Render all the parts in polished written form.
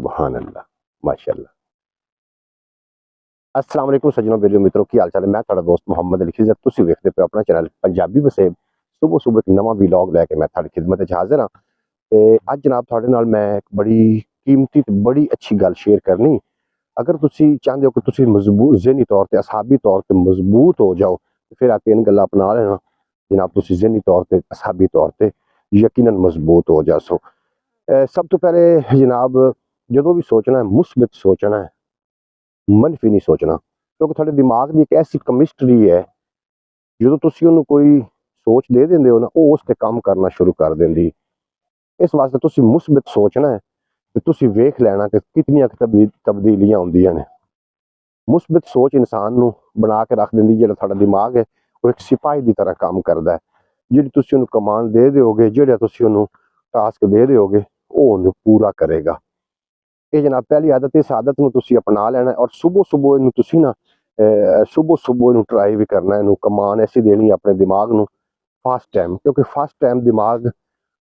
सुबहान अल्लाह, माशाअल्लाह। अस्सलाम वालेकुम सज्जनों, वीडियो मित्रों, की हाल चाल है। मैं तुहाडा दोस्त मुहम्मद अली खिज़र, तुसीं वेखदे पे अपना चैनल पंजाबी वसेब। सुबह सुबह एक नवा व्लॉग लैके मैं तुहाडी खिदमत च हाज़िर हाँ। ते अज जनाब तुहाडे नाल मैं एक बड़ी कीमती ते बड़ी अच्छी गल शेयर करनी। अगर तुसीं चाहते हो कि तुसीं मजबूत ज़हनी तौर पर असाबी तौर पर मजबूत हो जाओ, तो फिर आ तीन गल्लां अपना लेना जनाब, तुसीं ज़हनी तौर पर असाबी तौर पर यकीनन मजबूत हो जासो। सब तो पहले जनाब, जो भी सोचना है मुस्बित सोचना है, मनफी नहीं सोचना, क्योंकि थोड़े दिमाग की एक ऐसी केमिस्ट्री है, जो तुसीं उन्हें कोई सोच दे देंदे हो ना, वो उस ते काम करना शुरू कर देंदी। इस वास्ते तुसीं मुस्बित सोचना है, तो तुसीं वेख लेना कि कितनियां तब्दीलियां आउंदियां ने। मुस्बित सोच इंसान नूं बना के रख देंदी। जिहड़ा तुहाडा दिमाग है वो एक सिपाही की तरह काम करता है। जिहड़ी तुसीं उन्हें कमांड दे दोगे, जिहड़ा तुसीं उन्हें टास्क दे दोगे, वो उन्हें पूरा करेगा। ये जनाब पहली आदत, इस आदत में तुसीं अपना लेना है और सुबह सुबह इनू तुसीं ना सुबह सुबह इनू ट्राई भी करना है। इनू कमान ऐसी देनी है अपने दिमाग नू फर्स्ट टाइम, क्योंकि फर्स्ट टाइम दिमाग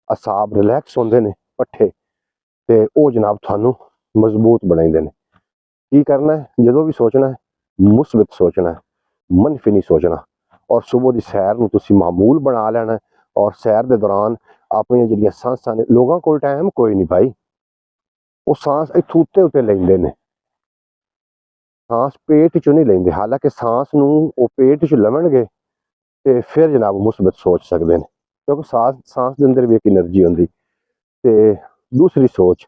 असाब रिलैक्स होंदे ने पट्ठे, ते वो जनाब थानू मजबूत बनाइंदे ने। की करना है, जो भी सोचना है मुस्बित सोचना है, मनफी नहीं सोचना। और सुबह की सैर नू तुसीं मामूल बना लेना है। और सैर के दौरान अपनी जिहड़ियां सांसां ने, लोगों कोल टाइम कोई नहीं भाई, वो सांस इत्थों उत्ते उत्ते लैंदे ने, सांस पेट चो नहीं लेंदे। हालांकि सांस नू वो पेट च लवणगे ते फिर जनाब मुस्बित सोच सकते हैं, क्योंकि सांस के अंदर भी एक एनर्जी होंदी। ते दूसरी सोच,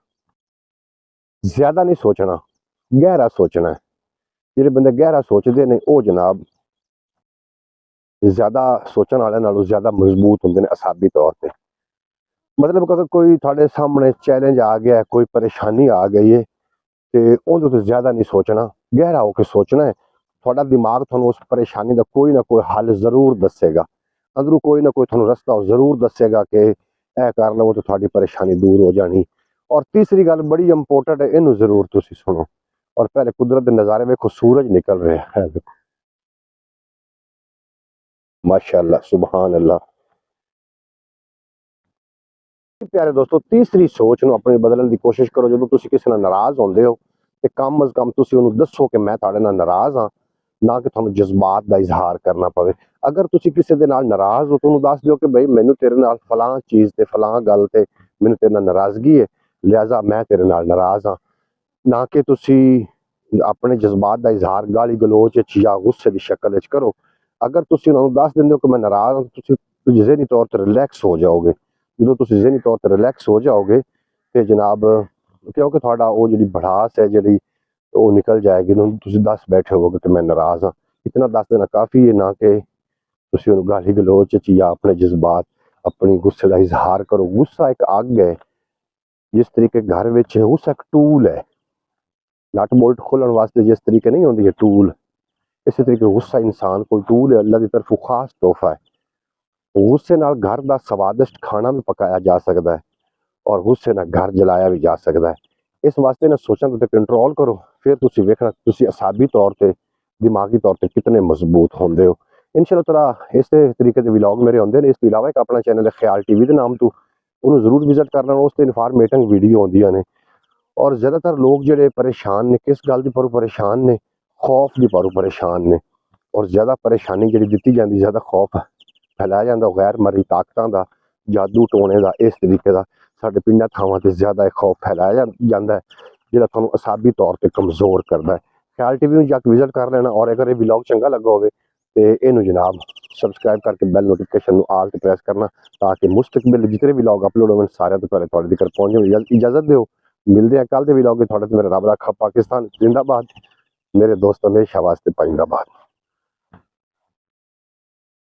ज्यादा नहीं सोचना, गहरा सोचना है। जिहड़े बंदे गहरा सोचते हैं वो जनाब ज्यादा सोचने वाले नालों ज्यादा मजबूत होंदे ने असाबी तौर पर। मतलब अगर कोई थोड़े सामने चैलेंज आ गया है, कोई परेशानी आ गई है, तो उन्हें ज्यादा नहीं सोचना, गहरा होकर सोचना है। थोड़ा दिमाग थानू उस परेशानी का कोई ना कोई हल जरूर दसेगा, अंदरों कोई ना कोई थानू रस्ता जरूर दसेगा कि यह कर लो तो थोड़ी परेशानी दूर हो जानी। और तीसरी गल बड़ी इंपोर्टेंट है, इनू जरूर तुसीं सुनो। और पहले कुदरत के नज़ारे वेखो, सूरज निकल रहा है, माशाअल्लाह, सुबहान अल्लाह। प्यारे दोस्तों, तीसरी सोच नू अपनी बदलने की कोशिश करो। जो तुसीं किसी नाल नाराज होंदे हो, ते कम अज कम तुसीं उन्हें दसो कि मैं तुहाडे नाल नाराज हाँ, ना कि तुहानू जज्बात का इजहार करना पवे। अगर तुसीं किसी दे नाल नाराज हो तो उन्हें दस दो कि भाई मैनू तेरे नाल फलां चीज़ ते फलां गल ते मैनू तेरे नाल नाराजगी है, लिहाजा मैं तेरे नाल नाराज हाँ। ना कि तुसीं अपने जज्बात का इजहार गाली गलोच या गुस्से की शक्ल च करो। अगर तुसीं उन्हें दस देंदे हो कि मैं नाराज हाँ, तो तुसीं ज़हनी तौर पर रिलैक्स हो जाओगे। जो तुसीं ज़हनी तौर पर रिलैक्स हो जाओगे तो जनाब, क्योंकि थोड़ा वो जी भड़ास है जी वो निकल जाएगी। तुसीं दस बैठे होगे कि मैं नाराज हाँ, इतना दस देना काफ़ी है, ना कि तुसीं उन्हें गाली गलोच या अपने जज्बात अपनी गुस्से का इजहार करो। गुस्सा एक अग है, जिस तरीके घर में गुस्सा एक टूल है, नट बोल्ट खोलने वास्ते जिस तरीके नहीं होंदी है टूल, इस तरीके गुस्सा इंसान को टूल है, अल्लाह की तरफ खास तोहफा है। गुस्से नाल घर का स्वादिष्ट खाना भी पकाया जा सकता है और गुस्से नाल घर जलाया भी जा सकता है। इस वास्ते ना सोचना तो कंट्रोल करो, फिर तुसीं वेखना तुसीं असाबी तौर पर दिमागी तौर पर कितने मजबूत होंदे हो। इंशाअल्लाह तआला इस तरीके के व्लॉग मेरे आउंदे ने। इस तो इलावा एक अपना चैनल है ख्याल टीवी के नाम तो, उन्हें जरूर विजिट करना। उस पर इन्फॉर्मेटिव वीडियो आउंदियां ने। और ज़्यादातर लोग जिहड़े परेशान ने, किस गल दी पर परेशान ने, खौफ की पर परेशान ने। और ज्यादा परेशानी जी दी जाती, ज्यादा खौफ फैलाया जाता गैर मरी ताकतों का, जादू टोने का, इस तरीके का साडे पिंडां थावां ते ज्यादा खौफ फैलाया जाता है, जिहड़ा तुहानू असाबी तौर पर कमजोर करता है। ख्याल टीवी में जाके विजिट कर लेना। और अगर ये व्लॉग चंगा लगा हो तो इनू जनाब सबसक्राइब करके बेल नोटिफिकेशन आल ते प्रेस करना, ताकि मुस्तकबिल जितने व्लॉग अपलोड होने सारे तो पहले तुहाडे तक पहुंच जाए। इजाजत दो, मिलते हैं कल के व्लॉग। थोड़े मेरा रब रखा, पाकिस्तान जिंदाबाद, मेरे दोस्त हमेशा वास्ते पाइंदाबाद।